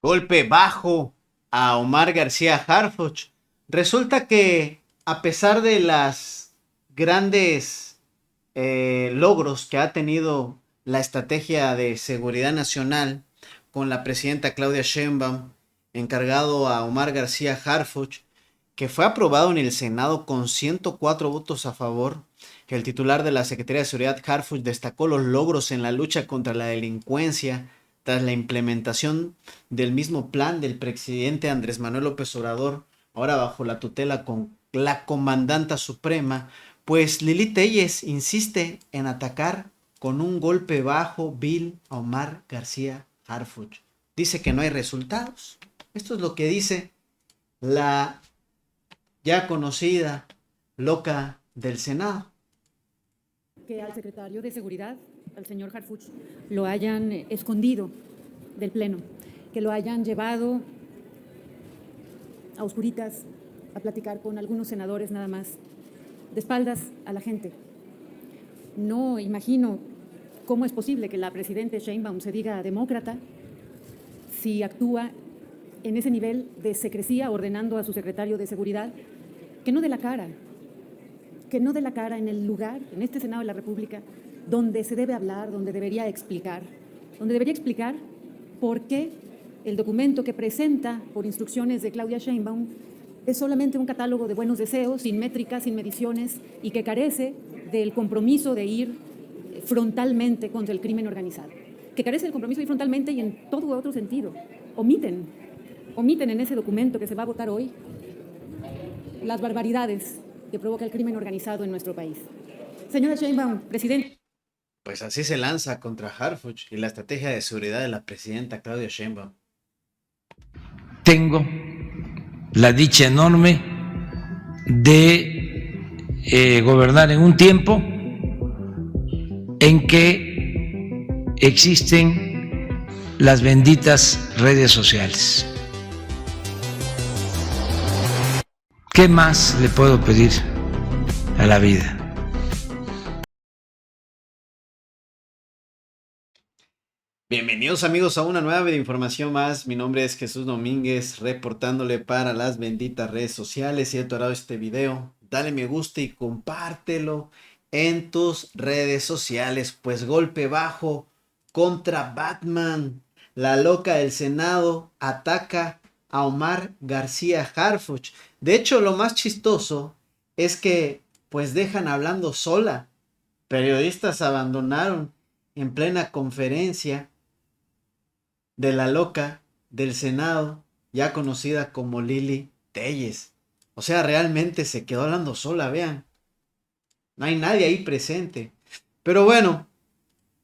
golpe bajo a Omar García Harfuch. Resulta que a pesar de las grandes logros que ha tenido la estrategia de seguridad nacional con la presidenta Claudia Sheinbaum, encargado a Omar García Harfuch, que fue aprobado en el Senado con 104 votos a favor, que el titular de la Secretaría de Seguridad, Harfuch, destacó los logros en la lucha contra la delincuencia tras la implementación del mismo plan del presidente Andrés Manuel López Obrador, ahora bajo la tutela con la comandanta suprema. Pues Lili Telles insiste en atacar con un golpe bajo vil a Omar García Harfuch. Dice que no hay resultados. Esto es lo que dice la ya conocida loca del Senado. Que al secretario de Seguridad, al señor Harfuch, lo hayan escondido del Pleno, que lo hayan llevado a oscuritas a platicar con algunos senadores nada más, de espaldas a la gente. No imagino cómo es posible que la presidenta Sheinbaum se diga demócrata si actúa en ese nivel de secrecía ordenando a su secretario de Seguridad que no dé la cara en el lugar, en este Senado de la República, donde se debe hablar, donde debería explicar por qué el documento que presenta por instrucciones de Claudia Sheinbaum es solamente un catálogo de buenos deseos, sin métricas, sin mediciones, y que carece del compromiso de ir frontalmente contra el crimen organizado, que carece del compromiso de ir frontalmente y en todo otro sentido. Omiten en ese documento que se va a votar hoy las barbaridades que provoca el crimen organizado en nuestro país. Señora Sheinbaum, presidente. Pues así se lanza contra Harfuch y la estrategia de seguridad de la presidenta Claudia Sheinbaum. Tengo la dicha enorme de gobernar en un tiempo en que existen las benditas redes sociales. ¿Qué más le puedo pedir a la vida? Bienvenidos amigos a una nueva información más. Mi nombre es Jesús Domínguez, reportándole para las benditas redes sociales. Si has adorado este video, dale me gusta y compártelo en tus redes sociales. Pues golpe bajo contra Batman. La loca del Senado ataca a Omar García Harfuch. De hecho, lo más chistoso es que pues dejan hablando sola. Periodistas abandonaron en plena conferencia de la loca del Senado, ya conocida como Lili Telles. O sea, realmente se quedó hablando sola, vean. No hay nadie ahí presente. Pero bueno,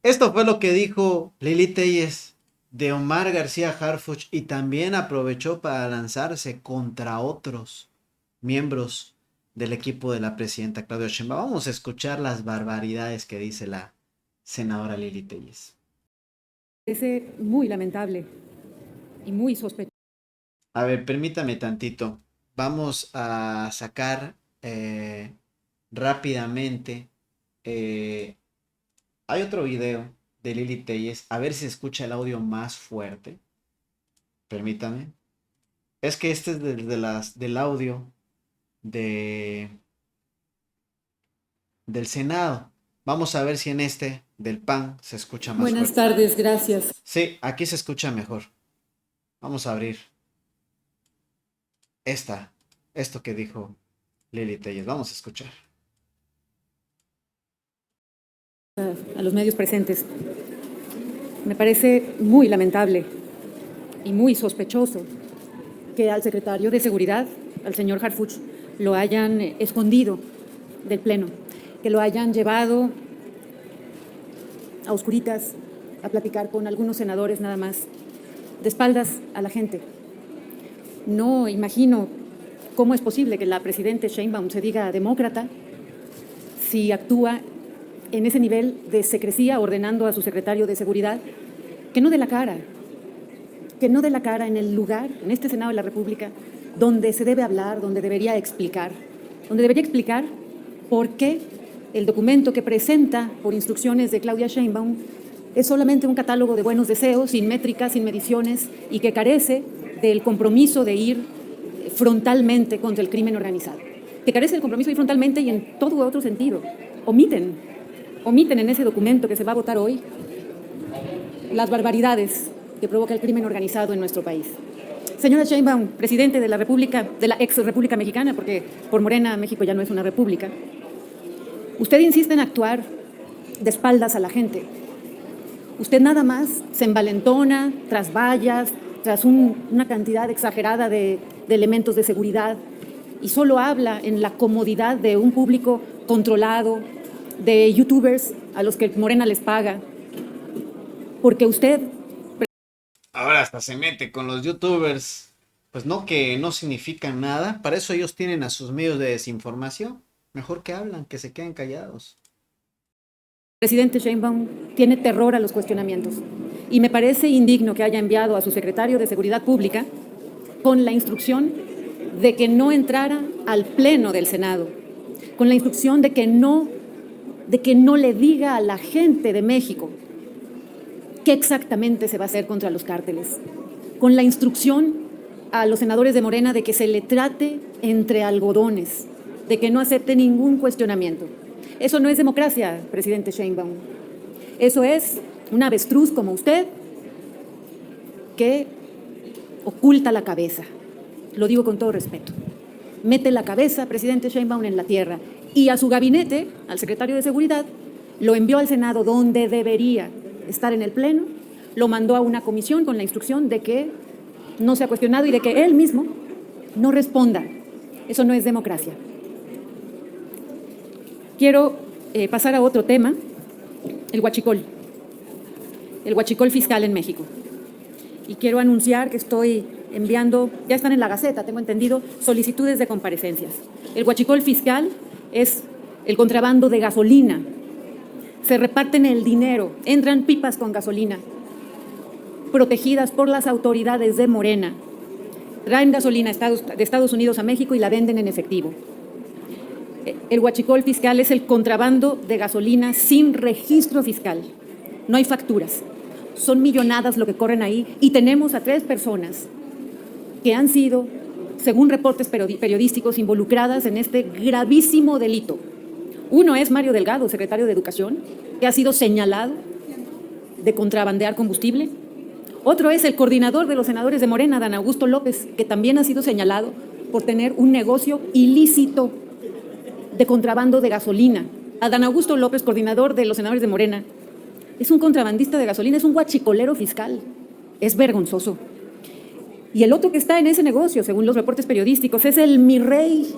esto fue lo que dijo Lili Telles de Omar García Harfuch, y también aprovechó para lanzarse contra otros miembros del equipo de la presidenta Claudia Sheinbaum. Vamos a escuchar las barbaridades que dice la senadora Lili Telles. Es muy lamentable y muy sospechoso. A ver, permítame tantito. Vamos a sacar rápidamente. Hay otro video de Lili Telles. A ver si se escucha el audio más fuerte. Permítame. Es que este es del audio del Senado. Vamos a ver si en este del PAN se escucha más Buenas fuerte. tardes, gracias. Sí, aquí se escucha mejor. Vamos a abrir esto que dijo Lili Telles. Vamos a escuchar. A los medios presentes. Me parece muy lamentable y muy sospechoso que al secretario de Seguridad, al señor Harfuch, lo hayan escondido del Pleno, que lo hayan llevado a oscuritas a platicar con algunos senadores nada más, de espaldas a la gente. No imagino cómo es posible que la presidenta Sheinbaum se diga demócrata si actúa en ese nivel de secrecía ordenando a su secretario de Seguridad que no dé la cara en el lugar, en este Senado de la República, donde se debe hablar, donde debería explicar por qué el documento que presenta por instrucciones de Claudia Sheinbaum es solamente un catálogo de buenos deseos, sin métricas, sin mediciones, y que carece del compromiso de ir frontalmente contra el crimen organizado. Que carece del compromiso de ir frontalmente y en todo otro sentido. Omiten en ese documento que se va a votar hoy las barbaridades que provoca el crimen organizado en nuestro país. Señora Sheinbaum, presidente de la República, de la ex República Mexicana, porque por Morena México ya no es una república, usted insiste en actuar de espaldas a la gente. Usted nada más se envalentona tras vallas, tras una cantidad exagerada de elementos de seguridad y solo habla en la comodidad de un público controlado, de youtubers a los que Morena les paga, porque usted... Ahora hasta se mete con los youtubers, pues no, que no significan nada, para eso ellos tienen a sus medios de desinformación, mejor que hablan, que se queden callados. Presidente Sheinbaum tiene terror a los cuestionamientos y me parece indigno que haya enviado a su secretario de Seguridad Pública con la instrucción de que no entrara al pleno del Senado, con la instrucción de que no le diga a la gente de México qué exactamente se va a hacer contra los cárteles, con la instrucción a los senadores de Morena de que se le trate entre algodones, de que no acepte ningún cuestionamiento. Eso no es democracia, presidente Sheinbaum. Eso es un avestruz como usted que oculta la cabeza. Lo digo con todo respeto. Mete la cabeza, presidente Sheinbaum, en la tierra. Y a su gabinete, al secretario de Seguridad, lo envió al Senado donde debería estar en el Pleno, lo mandó a una comisión con la instrucción de que no sea cuestionado y de que él mismo no responda. Eso no es democracia. Quiero pasar a otro tema, el huachicol fiscal en México. Y quiero anunciar que estoy enviando, ya están en la Gaceta, tengo entendido, solicitudes de comparecencias. El huachicol fiscal es el contrabando de gasolina. Se reparten el dinero, entran pipas con gasolina, protegidas por las autoridades de Morena. Traen gasolina de Estados Unidos a México y la venden en efectivo. El huachicol fiscal es el contrabando de gasolina sin registro fiscal. No hay facturas. Son millonadas lo que corren ahí y tenemos a 3 personas que han sido, según reportes periodísticos, involucradas en este gravísimo delito. Uno es Mario Delgado, secretario de Educación, que ha sido señalado de contrabandear combustible. Otro es el coordinador de los senadores de Morena, Adán Augusto López, que también ha sido señalado por tener un negocio ilícito de contrabando de gasolina. Adán Augusto López, coordinador de los senadores de Morena, es un contrabandista de gasolina, es un huachicolero fiscal. Es vergonzoso. Y el otro que está en ese negocio, según los reportes periodísticos, es el mi rey,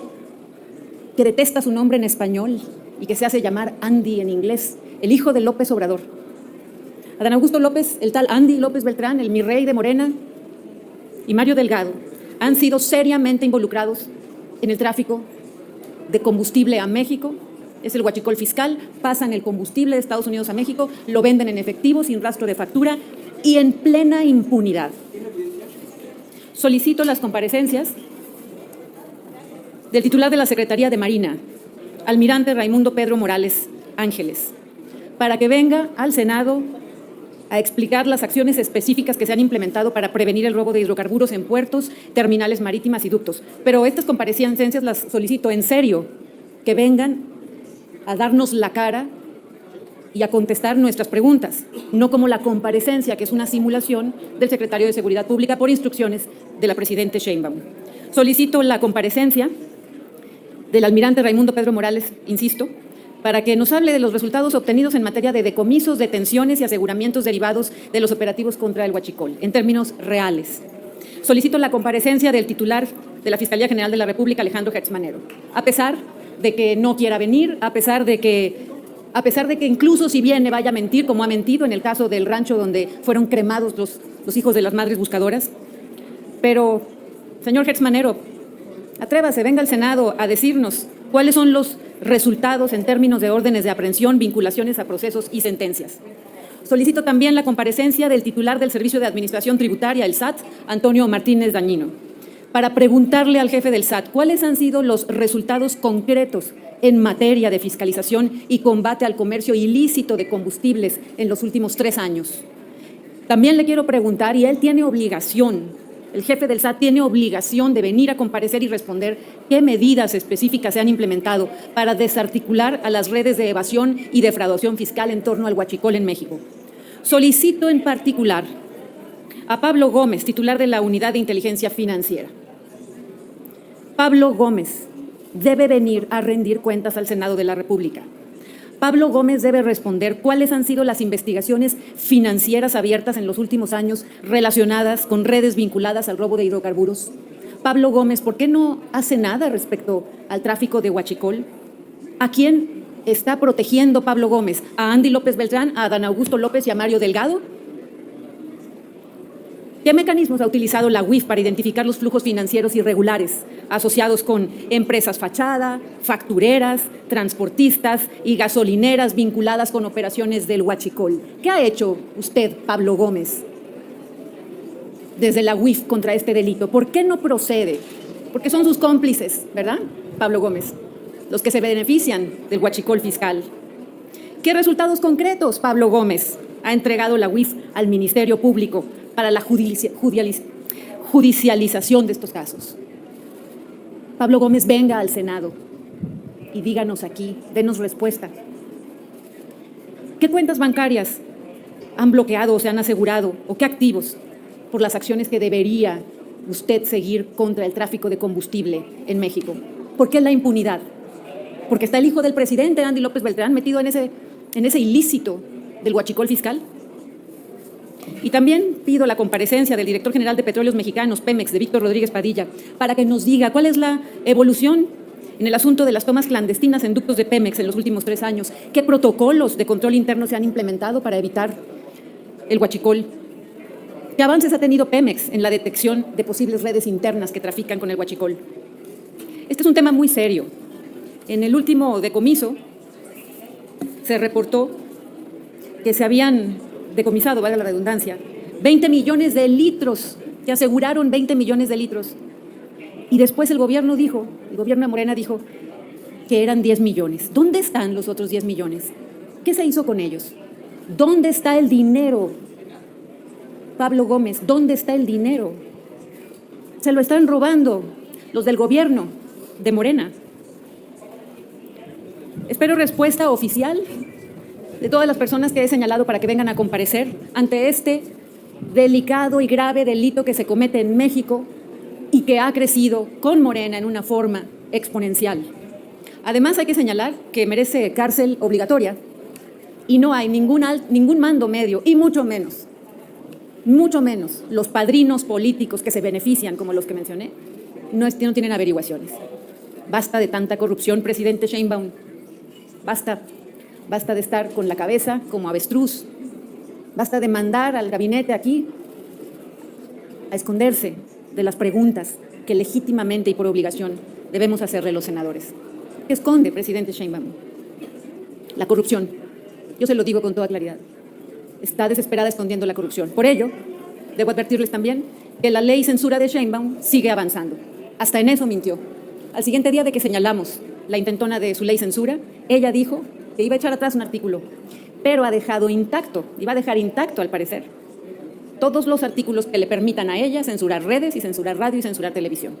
que detesta su nombre en español y que se hace llamar Andy en inglés, el hijo de López Obrador. Adán Augusto López, el tal Andy López Beltrán, el mi rey de Morena, y Mario Delgado han sido seriamente involucrados en el tráfico de combustible a México. Es el huachicol fiscal, pasan el combustible de Estados Unidos a México, lo venden en efectivo, sin rastro de factura y en plena impunidad. Solicito las comparecencias del titular de la Secretaría de Marina, almirante Raimundo Pedro Morales Ángeles, para que venga al Senado a explicar las acciones específicas que se han implementado para prevenir el robo de hidrocarburos en puertos, terminales marítimas y ductos. Pero estas comparecencias las solicito en serio, que vengan a darnos la cara y a contestar nuestras preguntas, no como la comparecencia, que es una simulación del secretario de Seguridad Pública por instrucciones de la presidenta Sheinbaum. Solicito la comparecencia del almirante Raimundo Pedro Morales, insisto, para que nos hable de los resultados obtenidos en materia de decomisos, detenciones y aseguramientos derivados de los operativos contra el huachicol, en términos reales. Solicito la comparecencia del titular de la Fiscalía General de la República, Alejandro Gertz Manero, a pesar de que no quiera venir, a pesar de que incluso si viene vaya a mentir, como ha mentido en el caso del rancho donde fueron cremados los hijos de las madres buscadoras. Pero, señor Gertz Manero, atrévase, venga al Senado a decirnos cuáles son los resultados en términos de órdenes de aprehensión, vinculaciones a procesos y sentencias. Solicito también la comparecencia del titular del Servicio de Administración Tributaria, el SAT, Antonio Martínez Dañino, para preguntarle al jefe del SAT cuáles han sido los resultados concretos en materia de fiscalización y combate al comercio ilícito de combustibles en los últimos 3 años. También le quiero preguntar, y él tiene obligación, el jefe del SAT tiene obligación de venir a comparecer y responder qué medidas específicas se han implementado para desarticular a las redes de evasión y defraudación fiscal en torno al huachicol en México. Solicito en particular a Pablo Gómez, titular de la Unidad de Inteligencia Financiera. Pablo Gómez debe venir a rendir cuentas al Senado de la República. Pablo Gómez debe responder cuáles han sido las investigaciones financieras abiertas en los últimos años relacionadas con redes vinculadas al robo de hidrocarburos. Pablo Gómez, ¿por qué no hace nada respecto al tráfico de huachicol? ¿A quién está protegiendo Pablo Gómez? ¿A Andy López Beltrán, a Adán Augusto López y a Mario Delgado? ¿Qué mecanismos ha utilizado la UIF para identificar los flujos financieros irregulares asociados con empresas fachada, factureras, transportistas y gasolineras vinculadas con operaciones del huachicol? ¿Qué ha hecho usted, Pablo Gómez, desde la UIF contra este delito? ¿Por qué no procede? Porque son sus cómplices, ¿verdad, Pablo Gómez? Los que se benefician del huachicol fiscal. ¿Qué resultados concretos, Pablo Gómez, ha entregado la UIF al Ministerio Público para la judicialización de estos casos? Pablo Gómez, venga al Senado y díganos aquí, denos respuesta. ¿Qué cuentas bancarias han bloqueado o se han asegurado, o qué activos, por las acciones que debería usted seguir contra el tráfico de combustible en México? ¿Por qué la impunidad? ¿Porque está el hijo del presidente, Andy López Beltrán, metido en ese ilícito del huachicol fiscal? Y también pido la comparecencia del director general de Petróleos Mexicanos, Pemex, de Víctor Rodríguez Padilla, para que nos diga cuál es la evolución en el asunto de las tomas clandestinas en ductos de Pemex en los últimos 3 años. ¿Qué protocolos de control interno se han implementado para evitar el huachicol? ¿Qué avances ha tenido Pemex en la detección de posibles redes internas que trafican con el huachicol? Este es un tema muy serio. En el último decomiso se reportó que se habían decomisado, valga la redundancia, 20 millones de litros, que aseguraron 20 millones de litros. Y después el gobierno de Morena dijo que eran 10 millones. ¿Dónde están los otros 10 millones? ¿Qué se hizo con ellos? ¿Dónde está el dinero? Pablo Gómez, ¿dónde está el dinero? Se lo están robando los del gobierno de Morena. Espero respuesta oficial de todas las personas que he señalado para que vengan a comparecer ante este delicado y grave delito que se comete en México y que ha crecido con Morena en una forma exponencial. Además, hay que señalar que merece cárcel obligatoria y no hay ningún mando medio, y mucho menos los padrinos políticos que se benefician, como los que mencioné, no tienen averiguaciones. Basta de tanta corrupción, presidente Sheinbaum. Basta de estar con la cabeza como avestruz. Basta de mandar al gabinete aquí a esconderse de las preguntas que legítimamente y por obligación debemos hacerle los senadores. ¿Qué esconde, presidente Sheinbaum? La corrupción. Yo se lo digo con toda claridad. Está desesperada escondiendo la corrupción. Por ello, debo advertirles también que la ley censura de Sheinbaum sigue avanzando. Hasta en eso mintió. Al siguiente día de que señalamos la intentona de su ley censura, ella dijo que iba a echar atrás un artículo, pero ha dejado intacto, y va a dejar intacto al parecer, todos los artículos que le permitan a ella censurar redes y censurar radio y censurar televisión.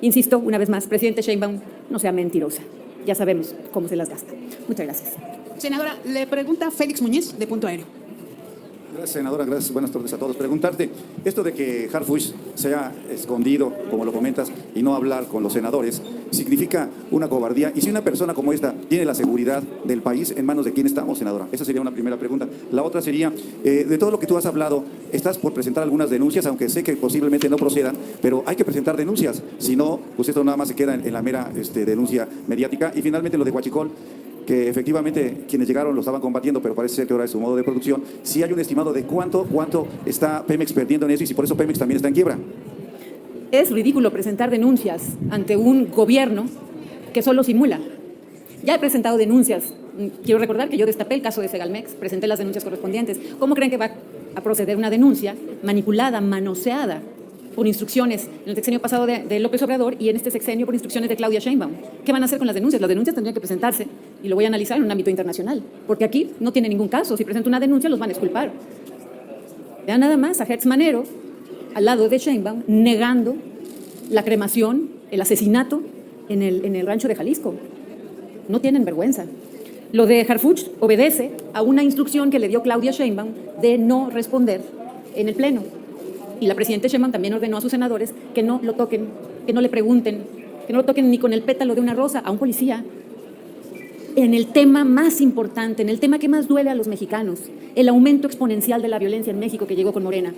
Insisto, una vez más, presidente Sheinbaum, no sea mentirosa. Ya sabemos cómo se las gasta. Muchas gracias. Senadora, le pregunta Félix Muñiz, de Punto Aéreo. Gracias, senadora. Gracias. Buenas tardes a todos. Preguntarte, esto de que Harfuch se ha escondido, como lo comentas, y no hablar con los senadores, ¿significa una cobardía? Y si una persona como esta tiene la seguridad del país, ¿en manos de quién estamos, senadora? Esa sería una primera pregunta. La otra sería, de todo lo que tú has hablado, estás por presentar algunas denuncias, aunque sé que posiblemente no procedan, pero hay que presentar denuncias. Si no, pues esto nada más se queda en la mera denuncia mediática. Y finalmente lo de Huachicol, que efectivamente quienes llegaron lo estaban combatiendo, pero parece ser que ahora es su modo de producción. Si hay un estimado de cuánto está Pemex perdiendo en eso y si por eso Pemex también está en quiebra. Es ridículo presentar denuncias ante un gobierno que solo simula. Ya he presentado denuncias. Quiero recordar que yo destapé el caso de Segalmex, presenté las denuncias correspondientes. ¿Cómo creen que va a proceder una denuncia manipulada, manoseada por instrucciones en el sexenio pasado de López Obrador y en este sexenio por instrucciones de Claudia Sheinbaum. ¿Qué van a hacer con las denuncias? Las denuncias tendrían que presentarse, y lo voy a analizar en un ámbito internacional, porque aquí no tiene ningún caso. Si presenta una denuncia, los van a exculpar. Vean nada más a Hertz Manero, al lado de Sheinbaum, negando la cremación, el asesinato en el rancho de Jalisco. No tienen vergüenza. Lo de Harfuch obedece a una instrucción que le dio Claudia Sheinbaum de no responder en el Pleno. Y la presidenta Sheinbaum también ordenó a sus senadores que no lo toquen, que no le pregunten, que no lo toquen ni con el pétalo de una rosa a un policía. En el tema más importante, en el tema que más duele a los mexicanos, el aumento exponencial de la violencia en México que llegó con Morena.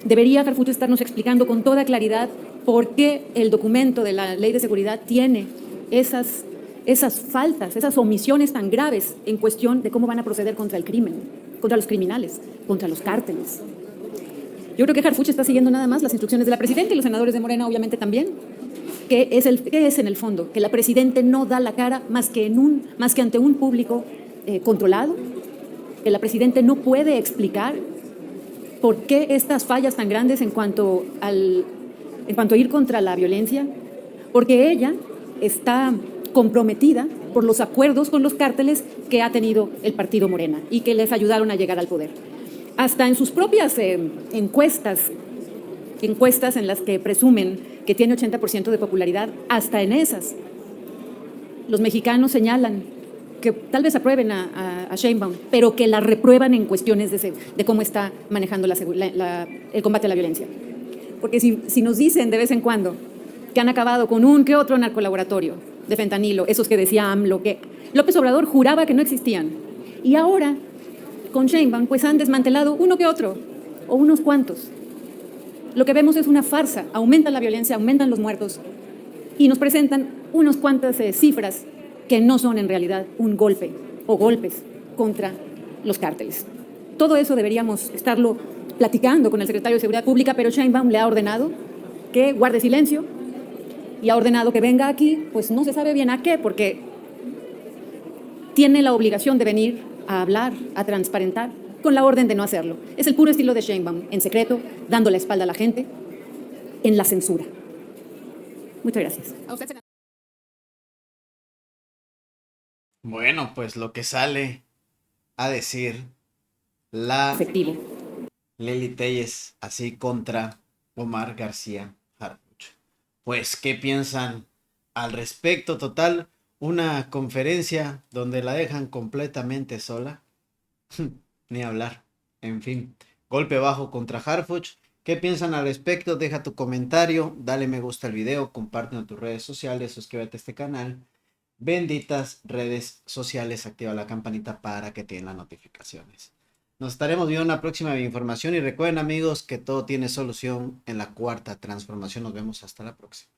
Debería Harfuch estarnos explicando con toda claridad por qué el documento de la Ley de Seguridad tiene esas faltas, esas omisiones tan graves en cuestión de cómo van a proceder contra el crimen, contra los criminales, contra los cárteles. Yo creo que Harfuch está siguiendo nada más las instrucciones de la presidenta y los senadores de Morena obviamente también. ¿Qué es en el fondo? Que la presidenta no da la cara más que ante un público controlado, que la presidenta no puede explicar por qué estas fallas tan grandes en cuanto a ir contra la violencia, porque ella está comprometida por los acuerdos con los cárteles que ha tenido el partido Morena y que les ayudaron a llegar al poder. Hasta en sus propias encuestas en las que presumen que tiene 80% de popularidad, hasta en esas, los mexicanos señalan que tal vez aprueben a Sheinbaum, pero que la reprueban en cuestiones de cómo está manejando el combate a la violencia. Porque si nos dicen de vez en cuando que han acabado con un que otro narcolaboratorio de fentanilo, esos que decía AMLO, que López Obrador juraba que no existían, y ahora con Sheinbaum pues han desmantelado uno que otro, o unos cuantos. Lo que vemos es una farsa, aumenta la violencia, aumentan los muertos, y nos presentan unas cuantas cifras que no son en realidad un golpe o golpes contra los cárteles. Todo eso deberíamos estarlo platicando con el secretario de Seguridad Pública, pero Sheinbaum le ha ordenado que guarde silencio y ha ordenado que venga aquí, pues no se sabe bien a qué, porque tiene la obligación de venir a hablar, a transparentar, con la orden de no hacerlo. Es el puro estilo de Sheinbaum, en secreto, dando la espalda a la gente, en la censura. Muchas gracias. A usted, senador. Bueno, pues lo que sale a decir la Efectivo. Lili Telles así contra Omar García Harfuch. Pues, ¿qué piensan al respecto? Total, una conferencia donde la dejan completamente sola. Ni hablar. En fin, golpe bajo contra Harfuch. ¿Qué piensan al respecto? Deja tu comentario, dale me gusta al video, compártelo en tus redes sociales, suscríbete a este canal. Benditas redes sociales, activa la campanita para que te den las notificaciones. Nos estaremos viendo en la próxima información y recuerden amigos que todo tiene solución en la cuarta transformación. Nos vemos hasta la próxima.